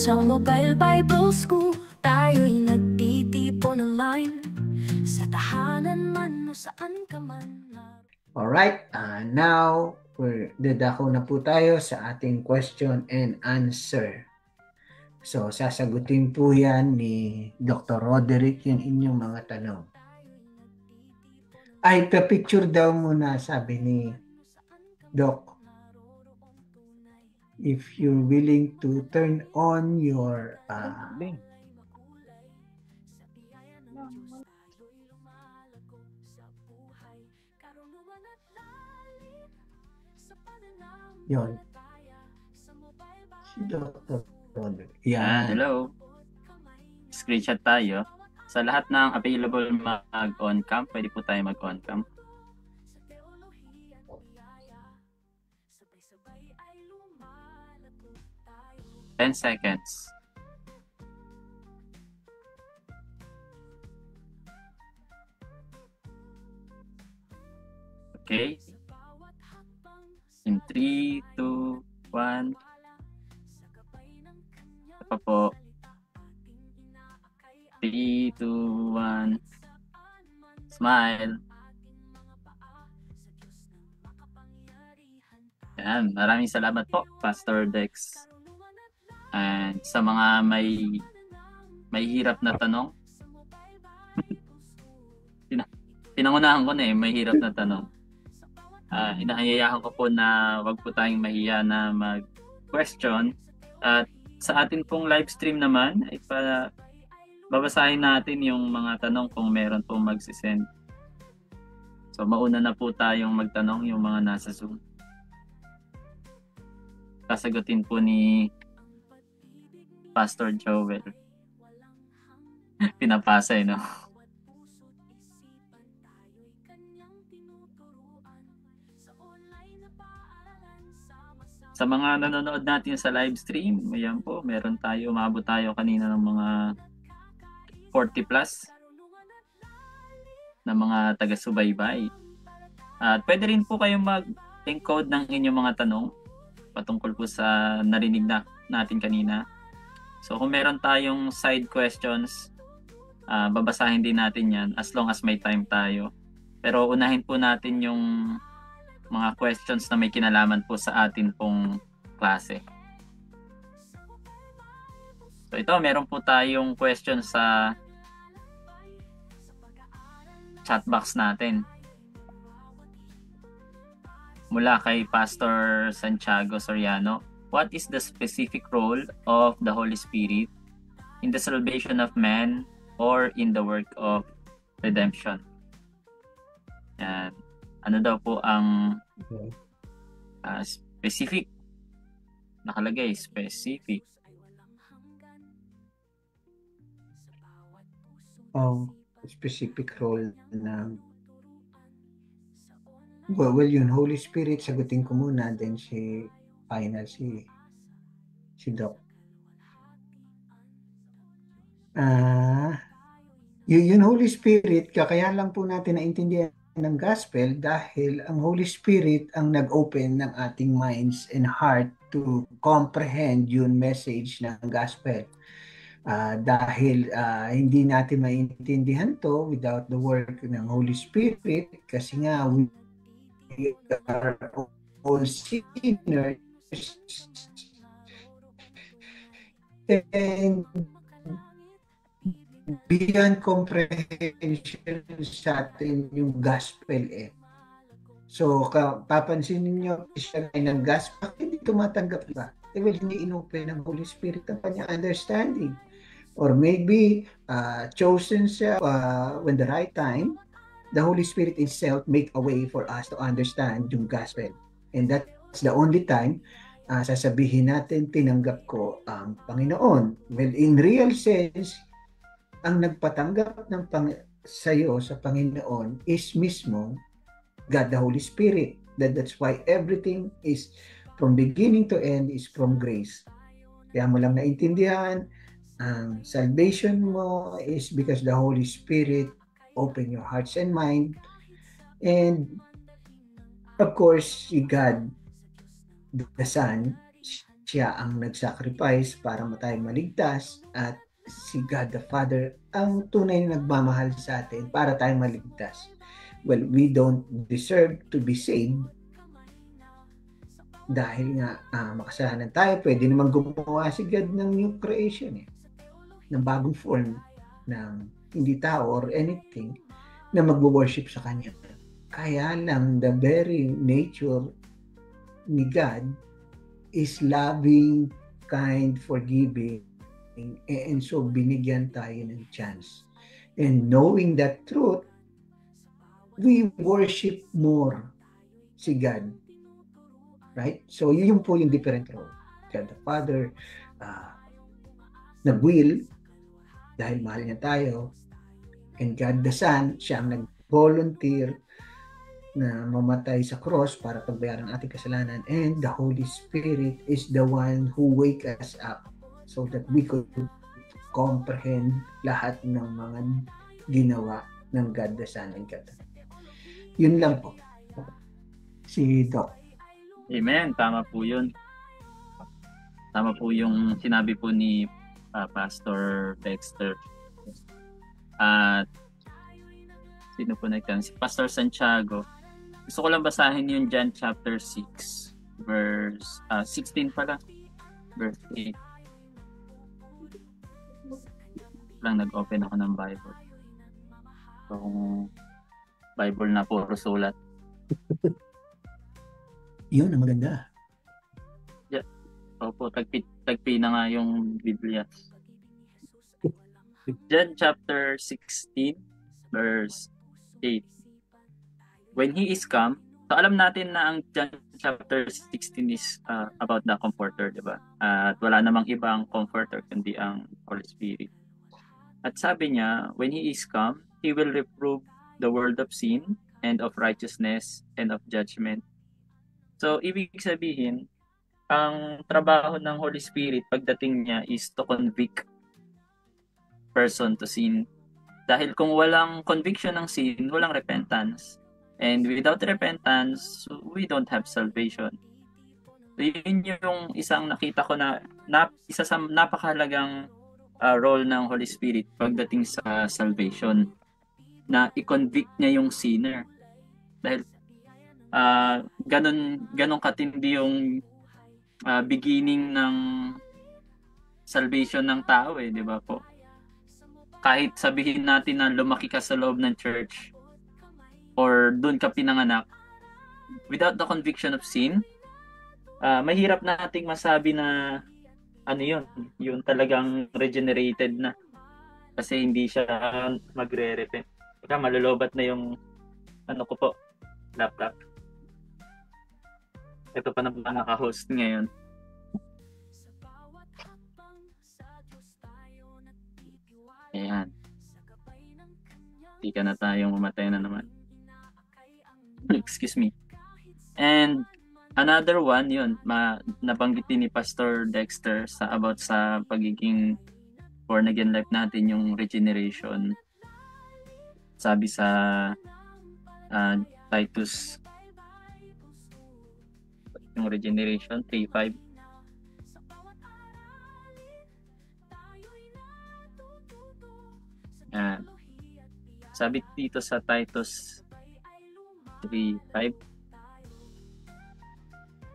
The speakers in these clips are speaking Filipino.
Sa Mobile Bible School, tayo'y nagtitipon online. Sa tahanan man o saan ka man. Alright, now dadako na po tayo sa ating question and answer. So, sasagutin po yan ni Dr. Roderick yung inyong mga tanong. Ay, pa-picture daw muna, sabi ni Doc. If you're willing to turn on your yon si Dr. Roderick. Yan. Hello. Screenshot tayo. Sa lahat ng available mag-on cam, pwede po tayo mag-on cam. Ten seconds. Okay. In 3, 2, 1. Ito pa po. 3, 2, 1. Smile. Yan. Maraming salamat po, Pastor Dex. And sa mga may hirap na tanong, pinangunahan ko na may hirap na tanong. Inaanyayahan ko po na wag po tayong mahiya na mag-question. At sa atin pong live stream naman, ay babasahin natin yung mga tanong kung meron pong magsisend. So mauna na po tayong magtanong yung mga nasa Zoom. Sasagutin po ni Pastor Joel. Pinapasa no? Sa mga nanonood natin sa live stream, ayan po, meron tayo, umabot tayo kanina ng mga 40 plus na mga taga-subaybay. At pwede rin po kayong mag-encode ng inyong mga tanong patungkol po sa narinig natin kanina. So kung meron tayong side questions, babasahin din natin yan as long as may time tayo. Pero unahin po natin yung mga questions na may kinalaman po sa atin pong klase. So ito, meron po tayong question sa chat box natin. Mula kay Pastor Santiago Soriano. What is the specific role of the Holy Spirit in the salvation of man or in the work of redemption? Yan. Ano daw po ang specific? Nakalagay, specific. Specific role ng well, yun, Holy Spirit, sagutin ko muna, then si Doc. Yun Holy Spirit, kaya lang po natin naintindihan ng gospel dahil ang Holy Spirit ang nag-open ng ating minds and heart to comprehend yung message ng gospel. Dahil hindi natin maintindihan to without the work ng Holy Spirit kasi nga we are all sinners and beyond comprehension sa atin yung gospel So, papansin niyo siya ay ng gospel, hindi tumatanggap ba? Well, hindi inopen ng Holy Spirit ang kanyang understanding. Or maybe, chosen siya when the right time, the Holy Spirit itself make a way for us to understand yung gospel. And that's the only time sasabihin natin, tinanggap ko ang Panginoon. Well, in real sense, ang nagpatanggap ng sa'yo sa Panginoon is mismo God the Holy Spirit. That's why everything is from beginning to end is from grace. Kaya mo lang naintindihan, ang salvation mo is because the Holy Spirit open your hearts and mind. And of course, si God, the Son, siya ang nag-sacrifice para tayo maligtas, at si God the Father ang tunay na nagmamahal sa atin para tayo maligtas. Well, we don't deserve to be saved dahil nga makasalanan tayo. Pwede naman gumawa si God ng new creation, ng bagong form ng hindi tao or anything na magwo-worship sa Kanya. Kaya lang, the very nature ni God is loving, kind, forgiving, and so binigyan tayo ng chance. And knowing that truth, we worship more si God. Right? So yun po yung different role. God the Father nag-will dahil mahal niya tayo, and God the Son, siya ang nag-volunteer na mamatay sa cross para pagbayaran ating kasalanan, and the Holy Spirit is the one who wake us up so that we could comprehend lahat ng mga ginawa ng God the Son and God the Father. Yun lang po. Si Doc. Amen. Tama po yun. Tama po yung sinabi po ni Pastor Dexter. At sino po nagtanong? Si Pastor Santiago. Gusto ko lang basahin yung John chapter 6 verse 16 pala. Verse 8. Lang nag-open ako ng Bible. So, Bible na puro sulat. Yun ang maganda. Opo, tagpi na nga yung Biblia. John chapter 16 verse 8. When He is come, so alam natin na ang John chapter 16 is about the Comforter, di ba? At wala namang ibang Comforter kundi ang Holy Spirit. At sabi niya, when He is come, He will reprove the world of sin and of righteousness and of judgment. So, ibig sabihin, ang trabaho ng Holy Spirit pagdating niya is to convict person to sin. Dahil kung walang conviction ng sin, walang repentance. And without repentance, we don't have salvation. So, yun yung isang nakita ko na isa sa napakahalagang role ng Holy Spirit pagdating sa salvation, na i-convict niya yung sinner. Dahil ganun katindi yung beginning ng salvation ng tao, di ba po? Kahit sabihin natin na lumaki ka sa loob ng church or doon ka pinanganak, without the conviction of sin, mahirap nating masabi na yun talagang regenerated na, kasi hindi siya magre-repent. Kaya malulobat na yung laptop. Ito pa naman naka-host ngayon. Ayan. Hindi ka na tayong mamatay na naman. Excuse me. And another one, yun, nabanggit din ni Pastor Dexter about sa pagiging born again life natin, yung regeneration. Sabi sa Titus, yung regeneration 3:5. Sabi dito sa Titus 3:5,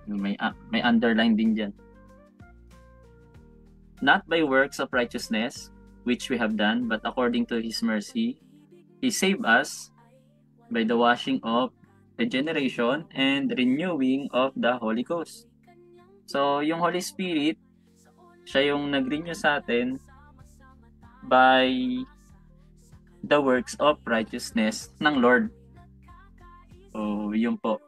may underline din dyan. Not by works of righteousness which we have done, but according to His mercy He saved us by the washing of regeneration and renewing of the Holy Ghost. So, yung Holy Spirit, siya yung nag-renew sa atin by the works of righteousness ng Lord. So, yun po.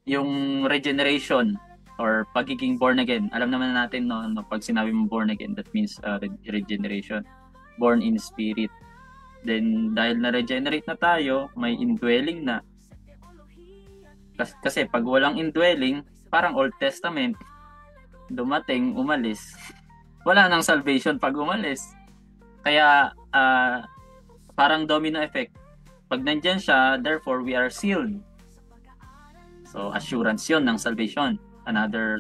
Yung regeneration or pagiging born again. Alam naman natin, no, pag sinabi mo born again, that means regeneration. Born in spirit. Then, dahil na-regenerate na tayo, may indwelling na. Kasi pag walang indwelling, parang Old Testament, dumating, umalis. Wala nang salvation pag umalis. Kaya, parang domino effect. Pag nandyan siya, therefore, we are sealed. So, assurance yun ng salvation. another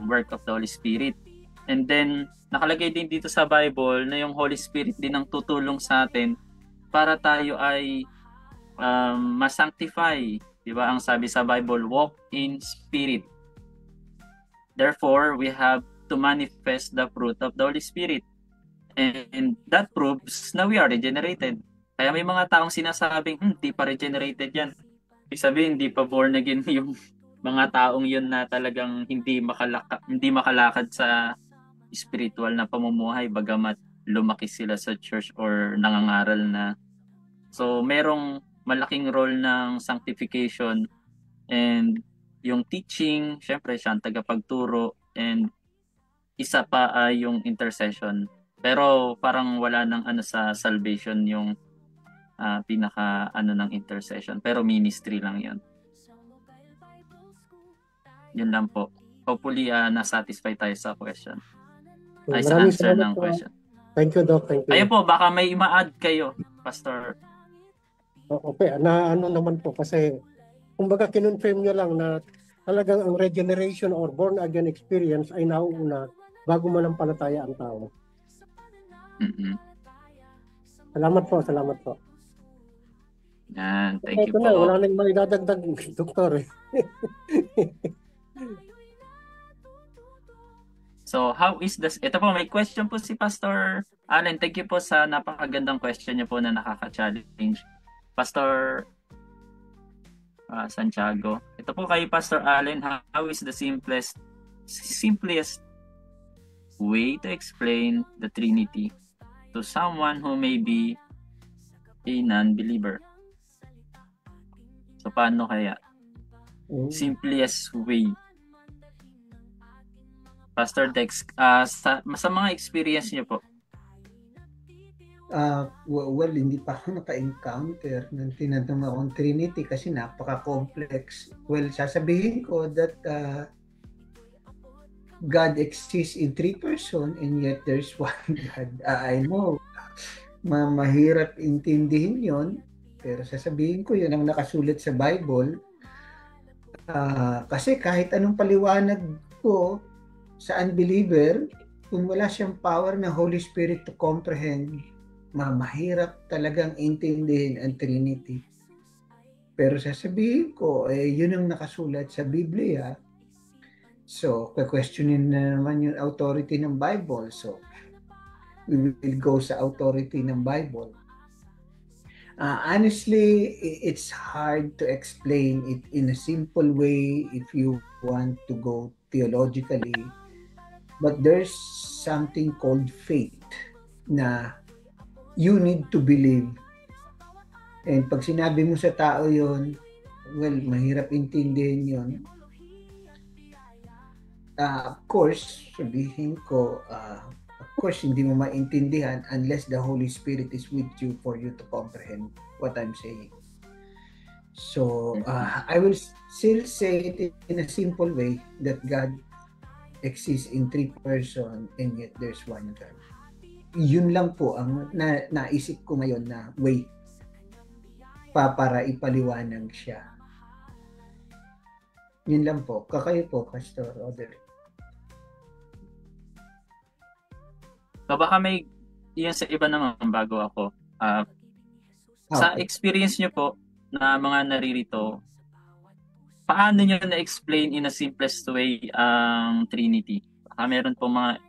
work of the Holy Spirit. And then, nakalagay din dito sa Bible na yung Holy Spirit din ang tutulong sa atin para tayo ay ma-sanctify. Diba? Ang sabi sa Bible, walk in spirit. Therefore, we have to manifest the fruit of the Holy Spirit. And that proves na we are regenerated. Kaya may mga taong sinasabing, hindi pa regenerated yan. Ibig sabihin, hindi pa born again yung mga taong yun na talagang hindi makalakad sa spiritual na pamumuhay bagamat lumaki sila sa church or nangangaral na. So, merong malaking role ng sanctification and yung teaching, syempre siya ang tagapagturo, and isa pa ay yung intercession. Pero parang wala nang sa salvation yung pinaka ng intercession. Pero ministry lang yun. Yun lang po. Hopefully, na-satisfy tayo sa question. Ay, sa answer ng question. Thank you, Doc. Thank you. Ayun po, baka may ima-add kayo, Pastor. Okay, naman po kasi kumbaga kinonfirm nyo lang na talagang ang regeneration or born again experience ay nauuna bago manampalataya ang tao. Mm-mm. Salamat po. Yan, thank you po. Wala nang maidadagdag, Doktor. So, how is this? Ito po, may question po si Pastor Allen. Thank you po sa napakagandang question niyo po na nakaka-challenge. Pastor Santiago. Ito po kay Pastor Allen, how is the simplest way to explain the Trinity to someone who may be a non-believer? So, paano kaya? Simplest way. Pastor Dex, sa mga experience niyo po. Well, hindi pa ako naka-encounter ng tinatawag akong Trinity kasi napaka-complex. Well, sasabihin ko that God exists in 3 persons and yet there's one God. I know, mahirap intindihin yon, pero sasabihin ko yun ang nakasulat sa Bible. Kasi kahit anong paliwanag ko sa unbeliever, kung wala siyang power ng Holy Spirit to comprehend, mahirap talagang intindihin ang Trinity. Pero sasabihin ko, yun ang nakasulat sa Biblia. So, questionin na naman yung authority ng Bible. So, we will go sa authority ng Bible. Honestly, it's hard to explain it in a simple way if you want to go theologically. But there's something called faith na you need to believe. And pag sinabi mo sa tao yon, well, mahirap intindihin yon. Of course, sabihin ko, of course, hindi mo maintindihan unless the Holy Spirit is with you for you to comprehend what I'm saying. So, I will still say it in a simple way that God exists in 3 persons and yet there's one God. Yun lang po ang naisip ko ngayon na way para ipaliwanag siya. Yun lang po. Kakayo po, Pastor Audrey. So baka may yun sa iba naman bago ako. Sa experience nyo po na mga naririto, paano nyo na-explain in a simplest way ang Trinity? Baka meron po mga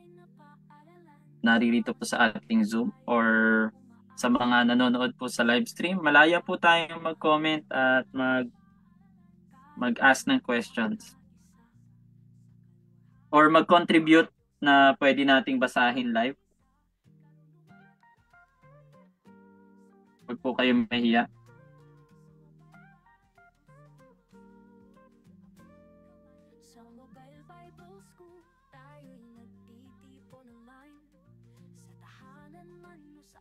naririto po sa ating Zoom or sa mga nanonood po sa live stream. Malaya po tayong mag-comment at mag-ask ng questions. Or mag-contribute na pwede nating basahin live. Huwag po kayong mahiya.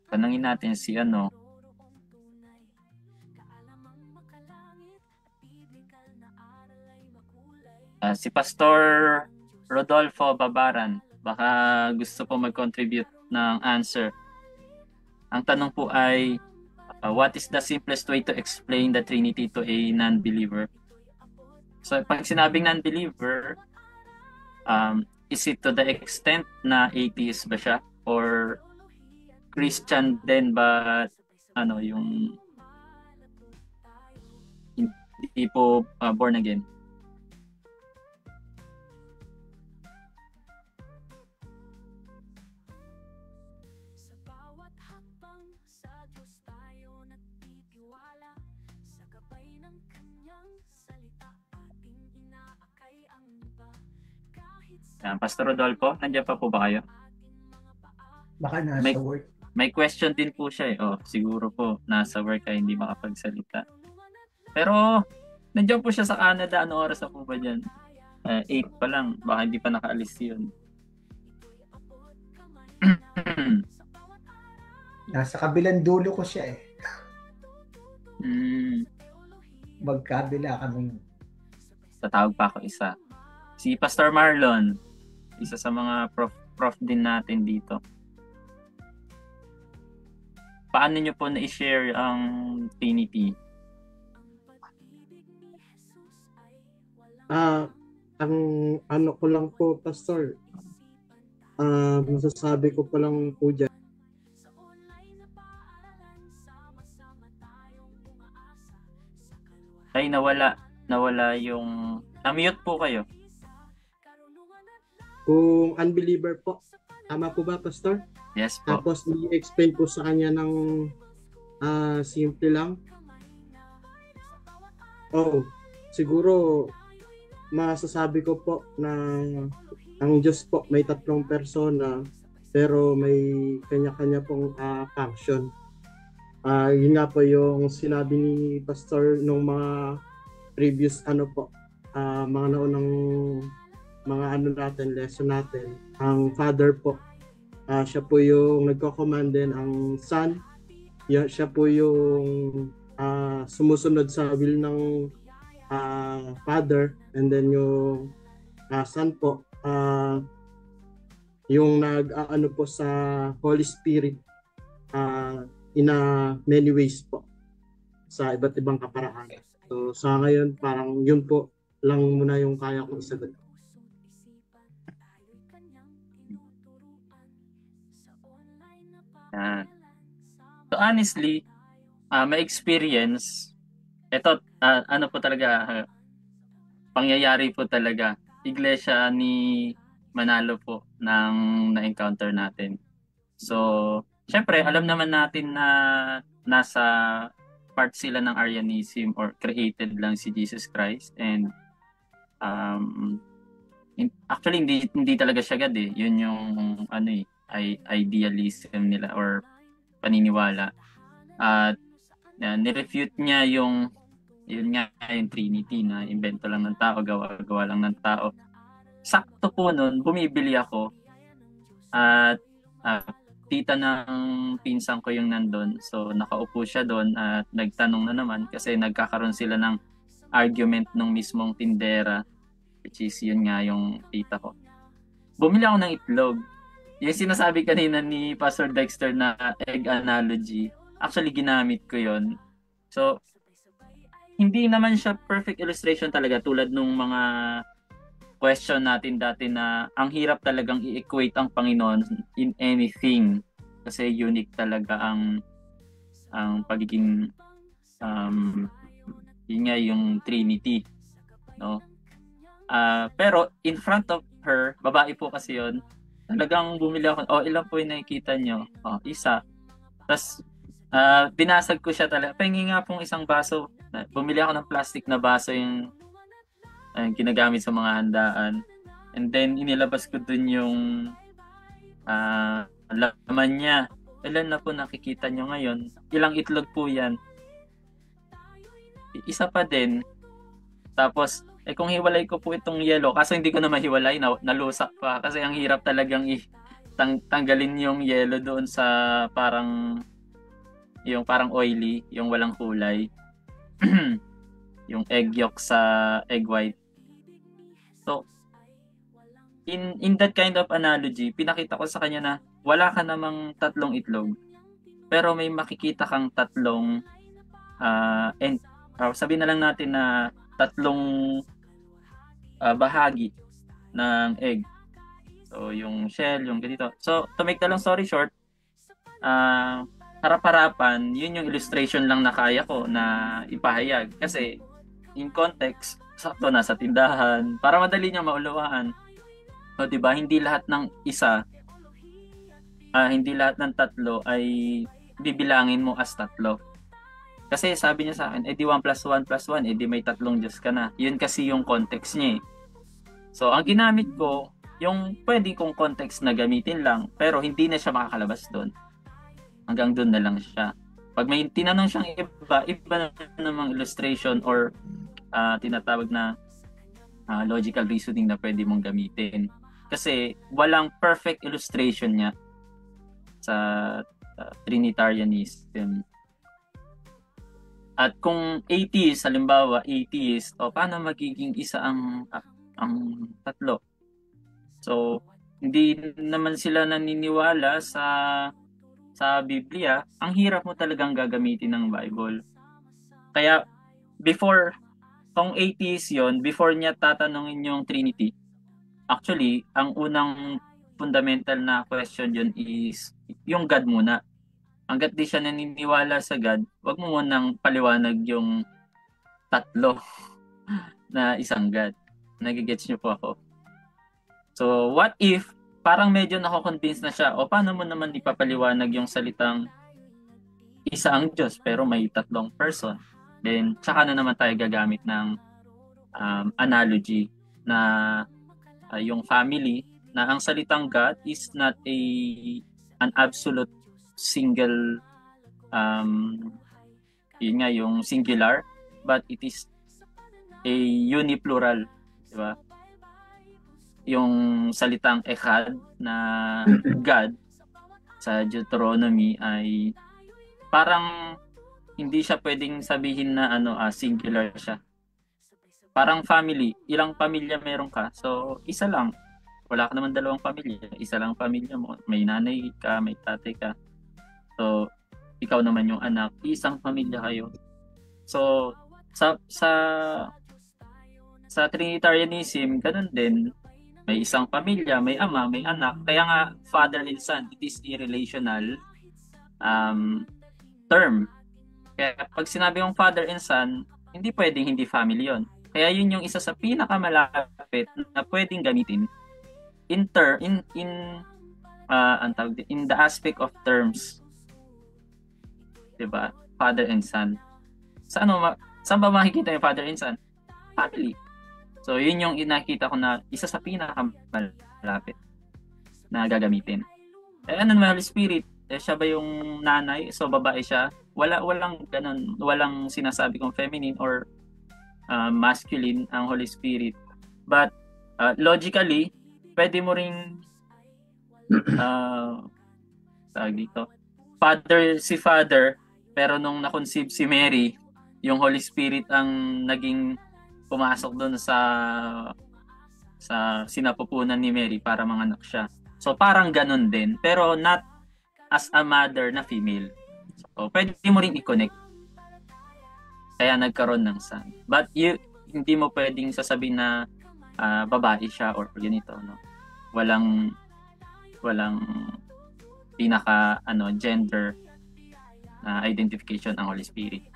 Tanungin natin si si Pastor Rodolfo Babaran. Baka gusto po mag-contribute ng answer. Ang tanong po ay, what is the simplest way to explain the Trinity to a non-believer? So pag sinabing non-believer, is it to the extent na atheist ba siya or Christian din but yung hindi po born again? Sa bawat hakbang sa Diyos tayo nagtitiwala. Sa gabay ng kanyang salita ating inaakay ang iba. Kahit sa Pastor Rodolfo, nandiyan pa po ba kayo? Baka nasa work. May question din po siya eh. Siguro po nasa work kaya hindi makapagsalita. Pero nandiyan po siya sa Canada. Ano oras na po ba dyan? 8 pa lang. Baka hindi pa nakaalis yun. Nasa kabilang dulo ko siya eh. Mm, Magkabila kami. tatawag pa ako isa. Si Pastor Marlon. Isa sa mga prof din natin dito. Paano nyo po na-share ang Trinity? Ang ano ko lang po, Pastor, masasabi ko pa lang po dyan. Ay, nawala yung... Na-mute po kayo. Kung unbeliever po, tama po ba, Pastor? Yes po. Tapos i-explain po sa kanya ng simple lang. Siguro masasabi ko po na ang Diyos po may tatlong persona pero may kanya-kanya pong function. Yun nga po yung sinabi ni Pastor nung mga previous mga naunang natin, lesson natin. Ang Father po, siya po yung nagko-command din. Ang Son, siya po yung sumusunod sa will ng Father, and then yung Son po, yung nag-ano po sa Holy Spirit in a many ways po sa iba't ibang kaparaan. So sa ngayon parang yun po lang muna yung kaya kong isagot. So honestly, may experience. Ito, ano po talaga, pangyayari po talaga. Iglesia ni Manalo po ng na-encounter natin. So, syempre, alam naman natin na nasa part sila ng Arianism or created lang si Jesus Christ. And actually, hindi talaga siya God eh. Yun yung idealism nila or paniniwala. At nirefute niya yung Trinity na invento lang ng tao, gawa lang ng tao. Sakto po nun, bumibili ako at tita ng pinsan ko yung nandun. So nakaupo siya doon at nagtanong na naman kasi nagkakaroon sila ng argument nung mismong tindera, which is yun nga yung tita ko. Bumili ako ng itlog. Yung sinasabi kanina ni Pastor Dexter na egg analogy, actually ginamit ko yon. So, hindi naman siya perfect illustration talaga tulad nung mga question natin dati na ang hirap talagang i-equate ang Panginoon in anything kasi unique talaga ang pagiging yun nga yung Trinity, no? Pero in front of her, babae po kasi yon, talagang bumili ako, ilan po yung nakikita nyo? Isa. Tapos binasag ko siya talaga. Pahingi nga pong isang baso. Bumili ako ng plastic na baso yung ginagamit sa mga handaan. And then inilabas ko dun yung laman niya. Ilan na po nakikita nyo ngayon? Ilang itlog po yan? Isa pa din. Tapos, kung hiwalay ko po itong yellow, kaso hindi ko na mahiwalay, nalusak pa. Kasi ang hirap talagang tanggalin yung yellow doon sa parang oily, yung walang kulay. Yung egg yolk sa egg white. So, in that kind of analogy, pinakita ko sa kanya na wala ka namang tatlong itlog, pero may makikita kang tatlong sabihin na lang natin na tatlong bahagi ng egg. So, yung shell, yung ganito. So, to make the long story short, harap-harapan, yun yung illustration lang na kaya ko na ipahayag. Kasi, in context, sakto nasa tindahan, para madali niya maulawaan. So, diba, hindi lahat ng isa, hindi lahat ng tatlo ay bibilangin mo as tatlo. Kasi sabi niya sa akin, edi 1 plus 1 plus 1, edi may tatlong Diyos ka na. Yun kasi yung context niya eh. So, ang ginamit ko, yung pwede kong context na gamitin lang, pero hindi na siya makakalabas doon. Hanggang doon na lang siya. Pag may tinanong siyang iba na namang illustration or tinatawag na logical reasoning na pwede mong gamitin. Kasi walang perfect illustration niya sa Trinitarianism. At kung atheist, halimbawa atheist, paano magiging isa ang tatlo? So, hindi naman sila naniniwala sa Biblia. Ang hirap mo talagang gagamitin ng Bible. Kaya before, kung atheist yon, before niya tatanungin yung Trinity, actually, ang unang fundamental na question yun is yung God muna. Hanggat di siya naniniwala sa God, wag mo munang paliwanag yung tatlo na isang God. Nagigets niyo po ako? So, what if, parang medyo nako-convince na siya, paano mo naman ipapaliwanag yung salitang isa ang Diyos, pero may tatlong person? Then, tsaka na naman tayo gagamit ng analogy na yung family, na ang salitang God is not an absolute single yun nga yung singular, but it is a uniplural, di ba? Yung salitang echad na God sa Deuteronomy ay parang hindi siya pwedeng sabihin na singular siya. Parang family, ilang pamilya meron ka? So isa lang. Wala ka naman dalawang pamilya, isa lang pamilya mo. May nanay ka, may tatay ka. So, ikaw naman yung anak, isang pamilya kayo. So, sa Trinitarianism, ganun din. May isang pamilya, may ama, may anak. Kaya nga, father and son, it is a relational term. Kaya pag sinabi mong father and son, hindi pwedeng hindi family yon. Kaya yun yung isa sa pinakamalapit na pwedeng gamitin in the aspect of terms. Diba? Father and son. Saan ba makikita yung father and son? Family. So, yun yung inakita ko na isa sa pinakamalapit na gagamitin. Ano naman, Holy Spirit? Siya ba yung nanay? So, babae siya? Walang ganun. Walang sinasabi kong feminine or masculine ang Holy Spirit. But, logically, pwede mo ring tawag dito. Si Father, pero nung na-conceive si Mary, yung Holy Spirit ang naging pumasok doon sa sinapupunan ni Mary para manganak siya. So parang ganun din, pero not as a mother na female. So pwede mo rin i-connect. Kaya nagkaroon ng son. But hindi mo pwedeng sasabihin na babae siya or ganito, no? Walang pinaka gender identification ang Holy Spirit.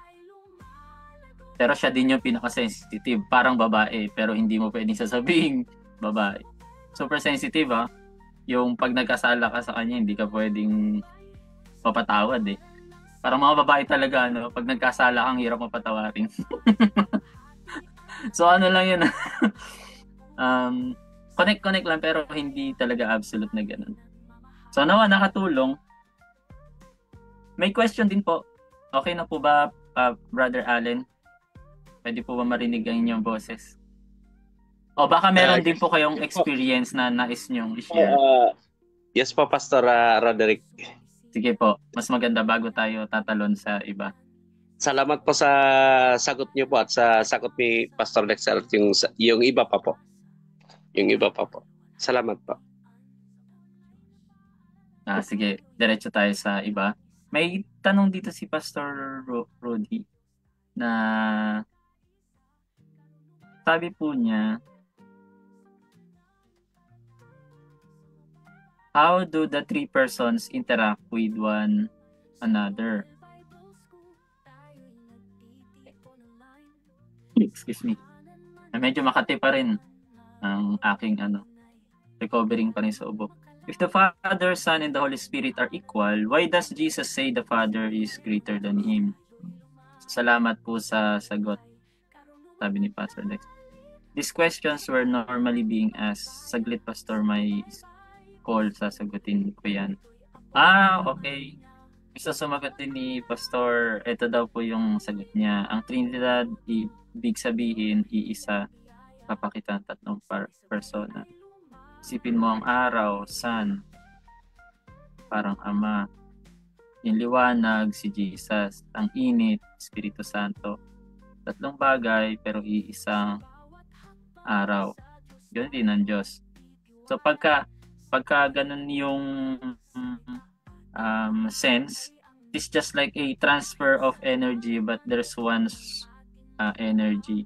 Pero siya din yung pinaka-sensitive, parang babae, pero hindi mo pwedeng sasabihin babae. Super sensitive yung pag nagkasala ka sa kanya, hindi ka pwedeng mapatawad eh. Parang mga babae talaga, pag nagkasala kang hirap mapatawarin. So lang yun. Connect lang, pero hindi talaga absolute na ganun. So nawa, nakatulong. May question din po. Okay na po ba, Brother Allen? Pwede po ba marinig ang inyong boses? O baka meron din po kayong experience na nais nyong i-share? Yes po, Pastor Roderick. Sige po, mas maganda bago tayo tatalon sa iba. Salamat po sa sagot niyo po at sa sagot ni Pastor Lexer yung iba pa po. Yung iba pa po. Salamat po. Sige, diretso tayo sa iba. May tanong dito si Pastor Rudy na sabi po niya, How do the three persons interact with one another? Excuse me. Medyo makati pa rin ang aking recovering pa rin sa ubo. If the Father, Son, and the Holy Spirit are equal, why does Jesus say the Father is greater than Him? Salamat po sa sagot, sabi ni Pastor Dex. These questions were normally being asked. Saglit, Pastor, may call, sasagutin ko yan. Okay. Gusto sumagot din ni Pastor, ito daw po yung sagot niya. Ang Trinidad, ibig sabihin, iisa, papakita ng tatlong persona. Isipin mo ang araw, sun, parang Ama. Yung liwanag, si Jesus. Ang init, Espiritu Santo. Tatlong bagay, pero iisang araw. Yun din ang Diyos. So pagka ganun yung sense, it's just like a transfer of energy, but there's one's energy.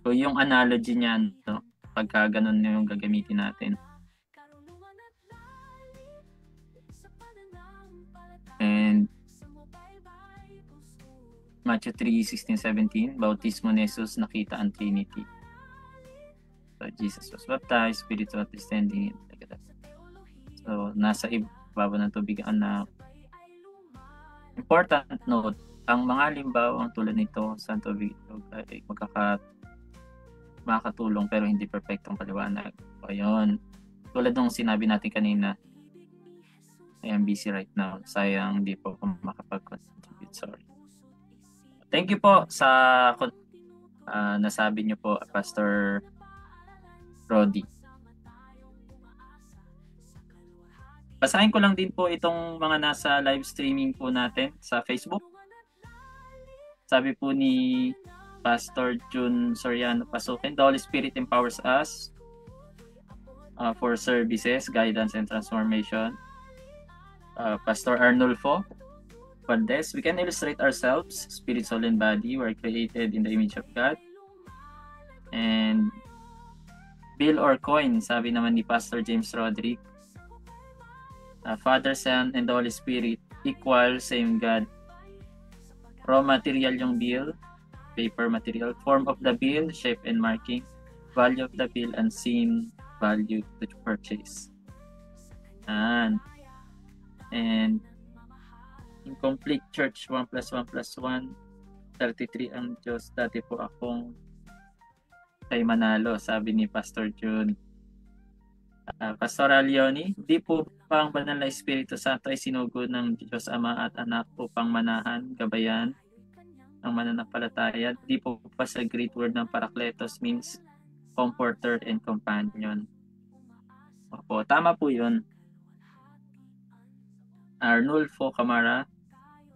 So yung analogy niyan, no? Pagka ganun yung gagamitin natin. And Matthew 3:16-17, bautismo ni Jesus, nakita ang Trinity. So Jesus was baptized, Spirit was descending. So nasa ibabaw ng tubig na important note, ang mga limbawang tulad nito sa tubig ay makakatulong pero hindi perfectong paliwanag. So, ayun. Tulad ng sinabi natin kanina, I am busy right now. Sayang hindi po makapag-contribute. Sorry. Thank you po sa nasabi niyo po, Pastor Rodi. Basahin ko lang din po itong mga nasa live streaming po natin sa Facebook. Sabi po ni Pastor Jun Soriano Pasukin, the Holy Spirit empowers us for services, guidance, and transformation. Pastor Arnulfo Valdez, we can illustrate ourselves, spirit, soul, and body. We are created in the image of God. And bill or coin, sabi naman ni Pastor James Rodrigue, Father, Son, and the Holy Spirit equal, same God. Raw material yung bill, paper material, form of the bill, shape and marking, value of the bill, unseen value to purchase. And incomplete church, 1 + 1 + 1, 33 ang Diyos. Dati po akong kay Manalo, sabi ni Pastor June. Pastor Leonie, di po pa ang banal na Espiritu Santo ay sinugo ng Diyos Ama at Anak upang manahan, gabayan ang mananampalataya. Di po pa sa Greek word ng Parakletos means comforter and companion. Opo, tama po yun. Arnulfo Camara,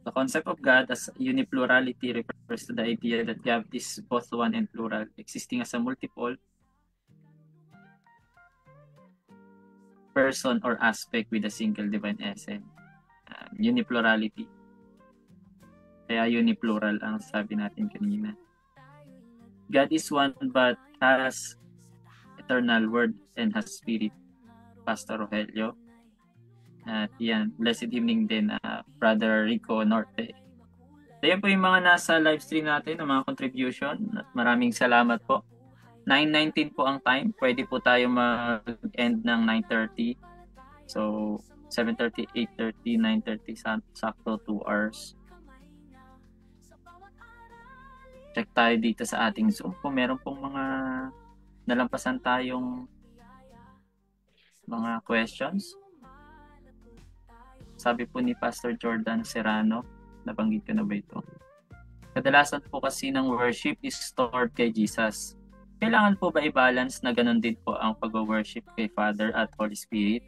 the concept of God as uniplurality refers to the idea that God is both one and plural, existing as a multiple person or aspect with a single divine essence. Uniplurality. Kaya uniplural ang sabi natin kanina. God is one but has eternal word and has spirit. Pastor Rogelio. At yan, blessed evening din, Brother Rico Norte. So yan po yung mga nasa live stream natin, ang mga contribution. At maraming salamat po. 9:19 po ang time. Pwede po tayo mag-end ng 9:30. So, 7:30, 8:30, 9:30, sakto 2 hours. Check tayo dito sa ating Zoom. Kung meron pong mga nalampasan tayong mga questions. Sabi po ni Pastor Jordan Serrano, nabanggit ko na ba ito? Kadalasan po kasi ng worship is stored kay Jesus. Kailangan po ba i-balance na ganun din po ang pag-worship kay Father at Holy Spirit?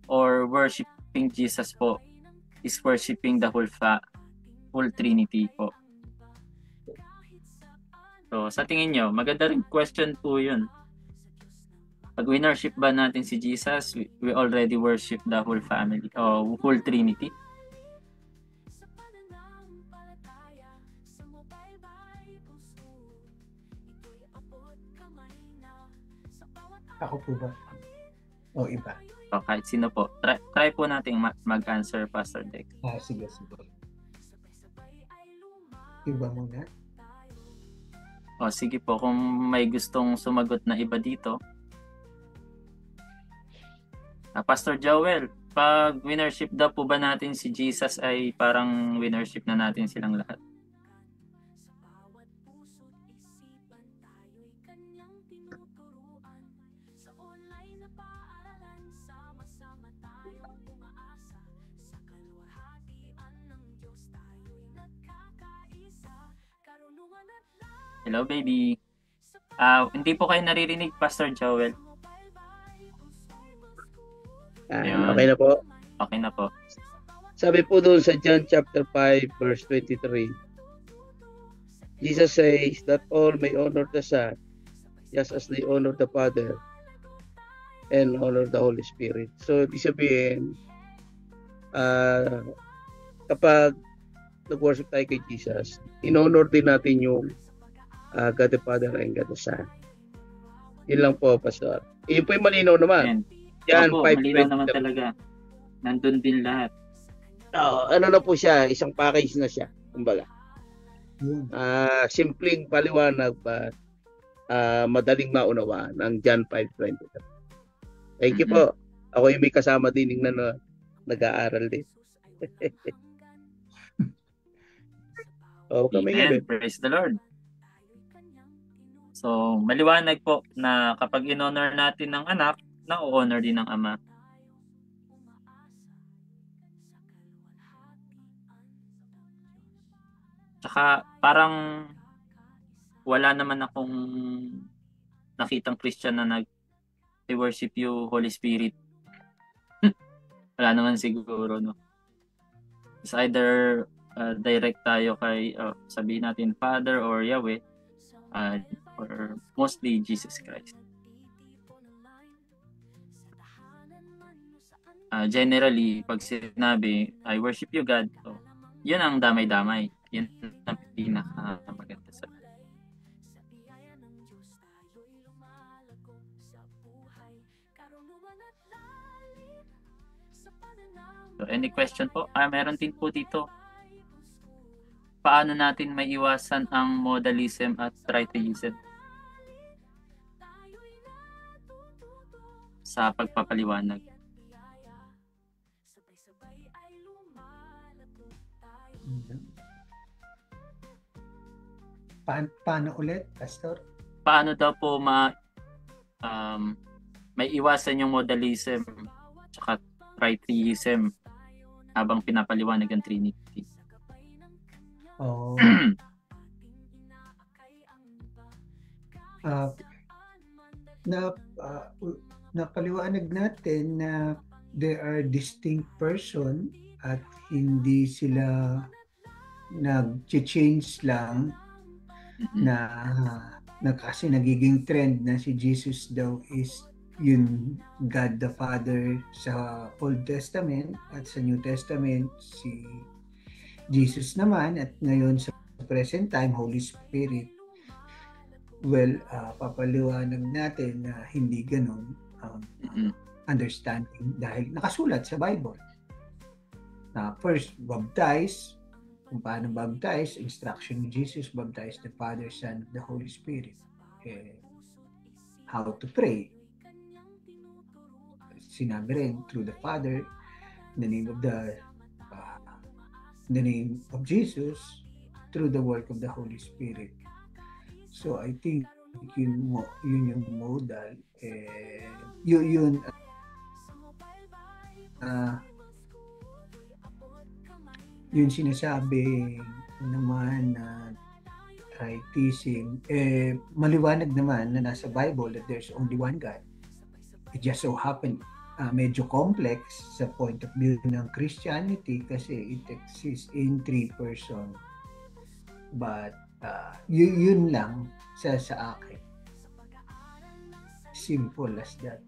Or worshiping Jesus po is worshiping the whole Trinity po? So, sa tingin nyo, maganda rin question po yun. Pag winworship ba natin si Jesus, we already worship the whole family o whole Trinity? Ako po ba? O iba? O kahit sino po. Try po nating mag-answer, Pastor Dex. Sige. Iba muna. O sige po, kung may gustong sumagot na iba dito. Pastor Joel, pag winnership daw po ba natin si Jesus ay parang winnership na natin silang lahat? Hello, baby. Hindi po kayo naririnig, Pastor Joel. Ayun. Okay na po. Okay na po. Sabi po doon sa John chapter 5 verse 23. Jesus says that all may honor the Son just as they honor the Father and honor the Holy Spirit. So, ibig sabihin, kapag nag-worship tayo kay Jesus, in-honor din natin yung God the Father and God the Son. Yun lang po, Pastor. Yun po yung malinaw naman. Yan, opo, malinaw naman talaga. Nandun din lahat. Ano na po siya, isang package na siya, kumbaga. Simpleng paliwanag but madaling maunawaan ang John 5:20. Thank you po. Ako yung may kasama din na nag-aaral din. Amen. Praise the Lord. So, maliwanag po na kapag in-honor natin ng anak, na-honor din ng ama. Tsaka parang wala naman akong nakitang Christian na nag-worship you, Holy Spirit. Wala naman siguro, no? It's either direct tayo kay, sabihin natin, Father or Yahweh, or mostly Jesus Christ. Generally, pag sinabi, I worship you, God, so, yun ang damay-damay. Yun ang pinaka-maganda sa So, any question po? Meron din po dito. Paano natin may iwasan ang modalism at tritheism sa pagpapaliwanag? Paano ulit, Pastor? Paano daw po may iwasan yung modalism at tritheism habang pinapaliwanag ang Trinity? Napaliwanag natin na there are distinct person at hindi sila nag-change lang na kasi nagiging trend na si Jesus daw is yun God the Father sa Old Testament at sa New Testament si Jesus naman at ngayon sa present time Holy Spirit. Well, papaliwanag natin na hindi ganun understanding dahil nakasulat sa Bible. First, baptize. Kung paano baptize, instruction ni Jesus, baptize the Father, Son, the Holy Spirit. How to pray. Sinabi rin, through the Father, in the name of Jesus, through the work of the Holy Spirit. So I think yun yung modal. Yun sinasabi naman na tritheism, maliwanag naman na nasa Bible that there's only one God. It just so happened medyo complex sa point of view ng Christianity kasi it exists in three person. But yun lang sa akin. Simple as that.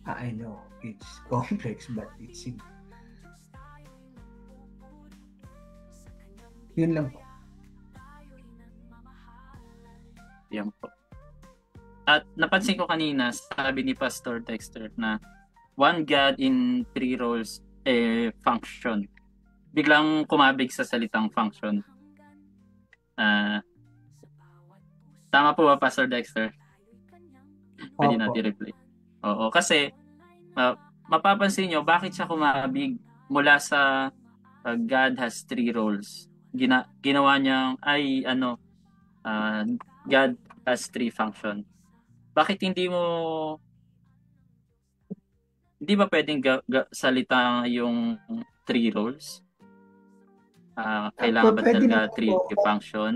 I know it's complex but it's simple. Yun lang po. Yan po. At napansin ko kanina, sabi ni Pastor Dexter na one God in three roles function. Biglang kumabig sa salitang function. Tama po ba, Pastor Dexter? Pwede Opo. natin replay. Oo, kasi mapapansin nyo, bakit siya kumabig mula sa God has three roles. Ginawa niyang God has three function. Bakit hindi ba pwedeng salita yung three roles? Kailangan ba Pwede talaga naman three po. function?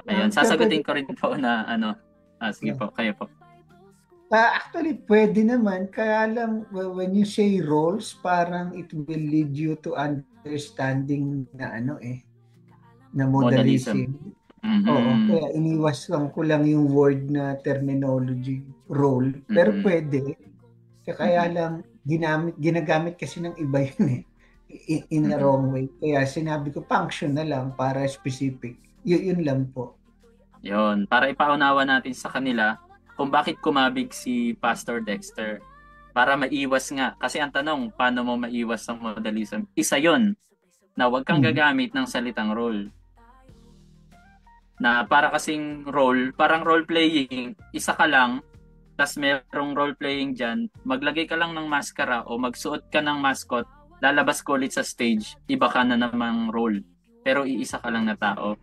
Ayan, sasagutin ko rin po na sige po, kayo po. Actually, pwede naman. Kaya lang, when you say roles, parang it will lead you to understanding na na modalism. Mm-hmm. Oo, kaya iniwasan ko lang yung word na terminology, role. Pero pwede. Kaya lang, ginagamit kasi ng iba yun in a wrong way. Kaya sinabi ko, function na lang para specific. Yun lang po. Yun, para ipaunawa natin sa kanila kung bakit kumabig si Pastor Dexter. Para maiwas nga. Kasi ang tanong, paano mo maiwas ang modalism? Isa yon na huwag kang gagamit ng salitang role. Na para kasing role, parang role-playing, isa ka lang, tas merong role-playing dyan, maglagay ka lang ng maskara o magsuot ka ng mascot, lalabas ko ulit sa stage, iba ka na namang role. Pero iisa ka lang na tao.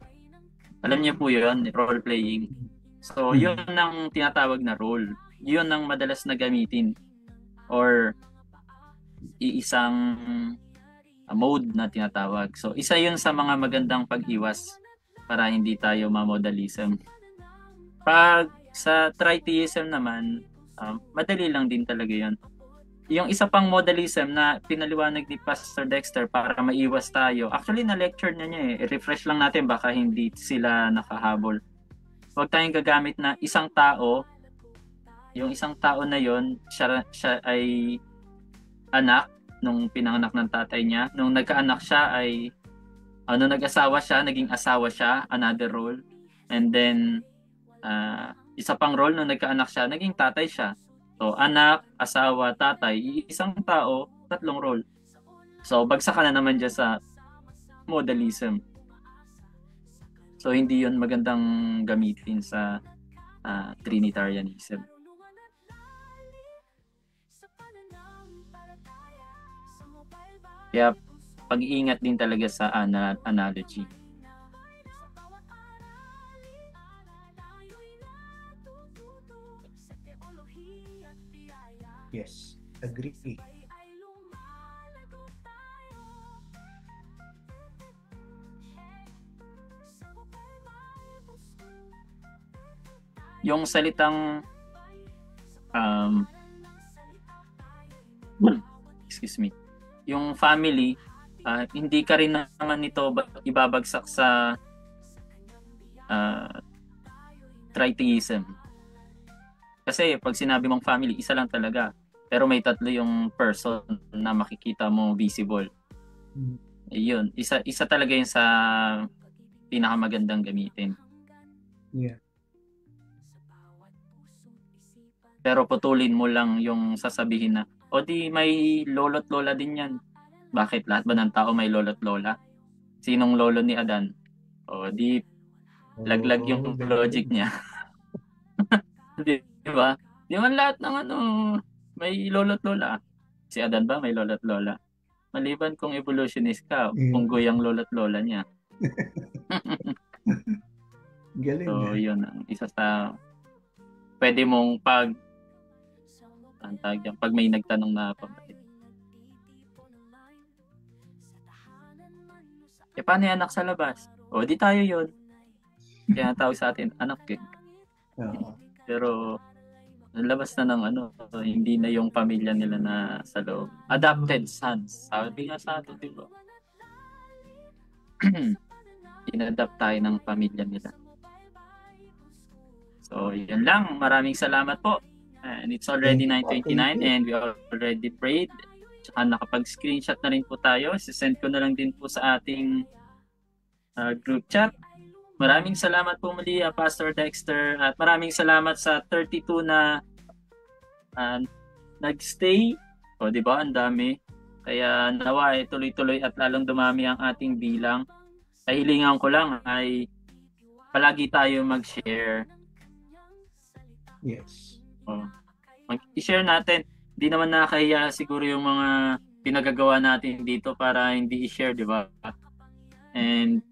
Alam niyo po yun, role-playing. So, yun ang tinatawag na role. Yun ang madalas na gamitin. Or, iisang mode na tinatawag. So, isa yun sa mga magandang pag-iwas para hindi tayo ma-modalism. Pag sa tritheism naman, madali lang din talaga yun. Yung isa pang modalism na pinaliwanag ni Pastor Dexter para maiwas tayo, actually na-lecture niya i-refresh lang natin baka hindi sila nakahabol. Huwag tayong gagamit na isang tao, yung isang tao na yon siya ay anak nung pinanganak ng tatay niya. Nung nagkaanak siya ay nag-asawa siya, naging asawa siya, another role. And then isa pang role nung nagkaanak siya, naging tatay siya. So anak, asawa, tatay, isang tao, tatlong role. So bagsak ka na naman dyan sa modalism. So hindi yun magandang gamitin sa Trinitarianism. Kaya pag-iingat din talaga sa analogy. Yes, agree. Yung salitang excuse me, yung family, hindi ka rin naman ito ibabagsak sa tritheism. Kasi pag sinabi mong family, isa lang talaga. Pero may tatlo yung person na makikita mo visible. Yun, isa talaga yun sa pinakamagandang gamitin. Yeah. Pero putulin mo lang yung sasabihin na, o di may lolo't lola din yan. Bakit? Lahat ba ng tao may lolo't lola? Sinong lolo ni Adan? O di laglag yung logic niya. Di ba? Di man lahat ng may lolo't lola. Si Adan ba may lolo't lola? Maliban kung evolutionist ka, punggoy ang lolo't lola niya. Galing. So, yun ang isa sa pwede mong pag may nagtanong na pabait. Paano yung anak sa labas? O, di tayo yun. Kaya tawag sa atin, anak eh. Pero, labas na ng hindi na yung pamilya nila na sa loob. Adopted sons. Sabi nga sa atin, di ba? In-adopt tayo ng pamilya nila. So, yun lang. Maraming salamat po. And it's already 9:29 and we already prayed. Tsaka nakapag-screenshot na rin po tayo. Sisend ko na lang din po sa ating group chat. Maraming salamat po muli, Pastor Dexter. At maraming salamat sa 32 na nagstay. O, di ba? Ang dami. Kaya nawa tuloy-tuloy at lalong dumami ang ating bilang. Kahilingan ko lang ay palagi tayo mag-share. Yes. I-share natin. Hindi naman nakakahiya siguro yung mga pinagagawa natin dito para hindi i-share, di ba? And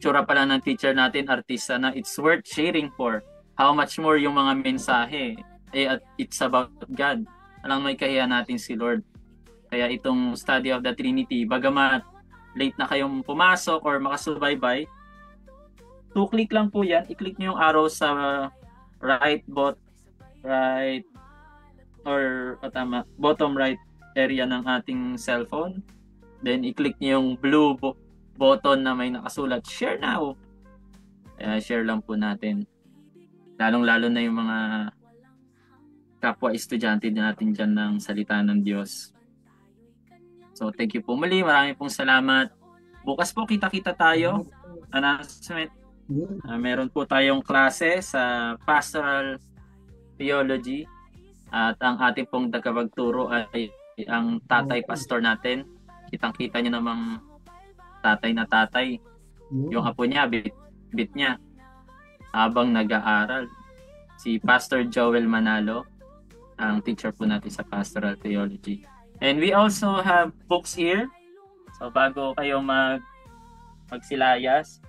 tsura pala ng teacher natin, artista na, it's worth sharing for. How much more yung mga mensahe. At it's about God. Alang may kahiya natin si Lord. Kaya itong study of the Trinity, bagamat late na kayong pumasok or makasubaybay, 2-click lang po yan. I-click nyo yung arrow sa bottom right area ng ating cellphone. Then i-click nyo yung blue button na may nakasulat, share now. Share lang po natin. Lalong-lalo na yung mga kapwa estudyante natin dyan ng salita ng Diyos. So thank you po muli. Marami pong salamat. Bukas po kita-kita tayo. Announcement. Meron po tayong klase sa Pastoral Theology. At ang ating pong tagapagturo ay ang tatay pastor natin. Kitang-kita nyo namang tatay na tatay. Yung apo niya, bit niya. Habang nag-aaral. Si Pastor Joel Manalo, ang teacher po natin sa Pastoral Theology. And we also have books here. So bago kayo magsilayas,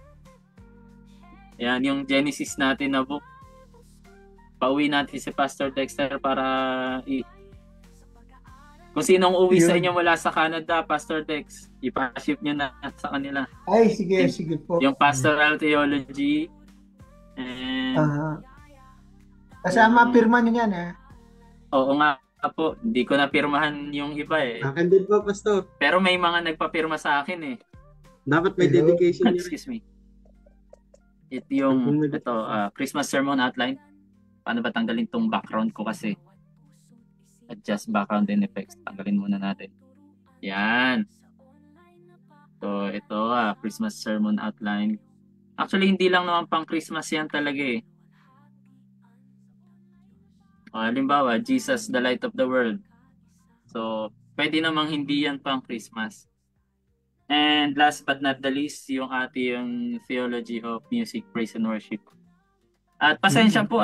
yan yung Genesis natin na book. Pauwi natin si Pastor Dexter para kung sinong uwi sa inyo mula sa Canada, Pastor Dex, ipa-ship nyo na sa kanila. Ay, sige po. Yung Pastoral Theology. And kasama pirma nyo yan, ha? Oo nga po. Hindi ko napirmahan yung iba eh. Akin din po, Pastor. Pero may mga nagpapirma sa akin eh. Dapat may dedication niya. Excuse me. Ito Christmas Sermon Outline. Paano ba tanggalin tong background ko kasi? Adjust background and effects. Tanggalin muna natin. Yan. So, ito Christmas Sermon Outline. Actually, hindi lang naman pang Christmas yan talaga eh. Halimbawa, Jesus, the light of the world. So, pwede namang hindi yan pang Christmas. And last but not the least, yung ating Theology of Music, Praise and Worship. At pasensya po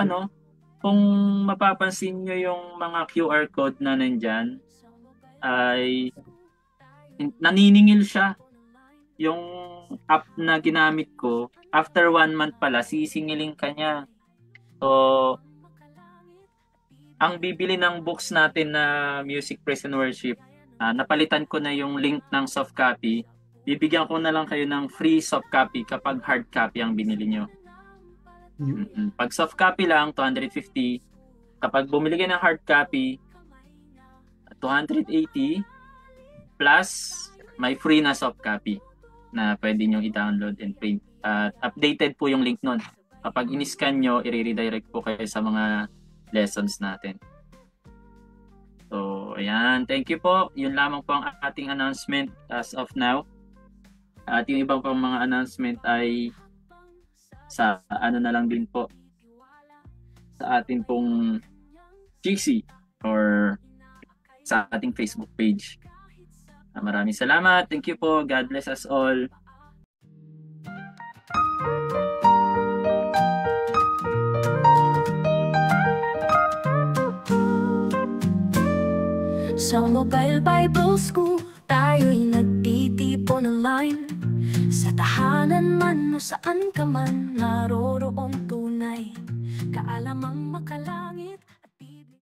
kung mapapansin nyo yung mga QR code na nandyan, ay naniningil siya. Yung app na ginamit ko, after 1 month pala, sisingilin ka niya. So, ang bibili ng books natin na Music, Praise and Worship, napalitan ko na yung link ng soft copy. Bibigyan ko na lang kayo ng free soft copy kapag hard copy ang binili nyo. Pag soft copy lang, 250. Kapag bumili kayo ng hard copy, 280 plus may free na soft copy na pwede nyo i-download and print. Updated po yung link nun. Kapag in-scan nyo, i-redirect po kayo sa mga lessons natin. So, ayan. Thank you po. Yun lamang po ang ating announcement as of now. At yung ibang pang mga announcement ay sa na lang din po sa ating pong GC or sa ating Facebook page. Maraming salamat. Thank you po. God bless us all. Sa Mobile Bible School, tayo'y nagtitipon online. Sa tahanan man o saan ka man, naroroon tunay kaalamang makalangit.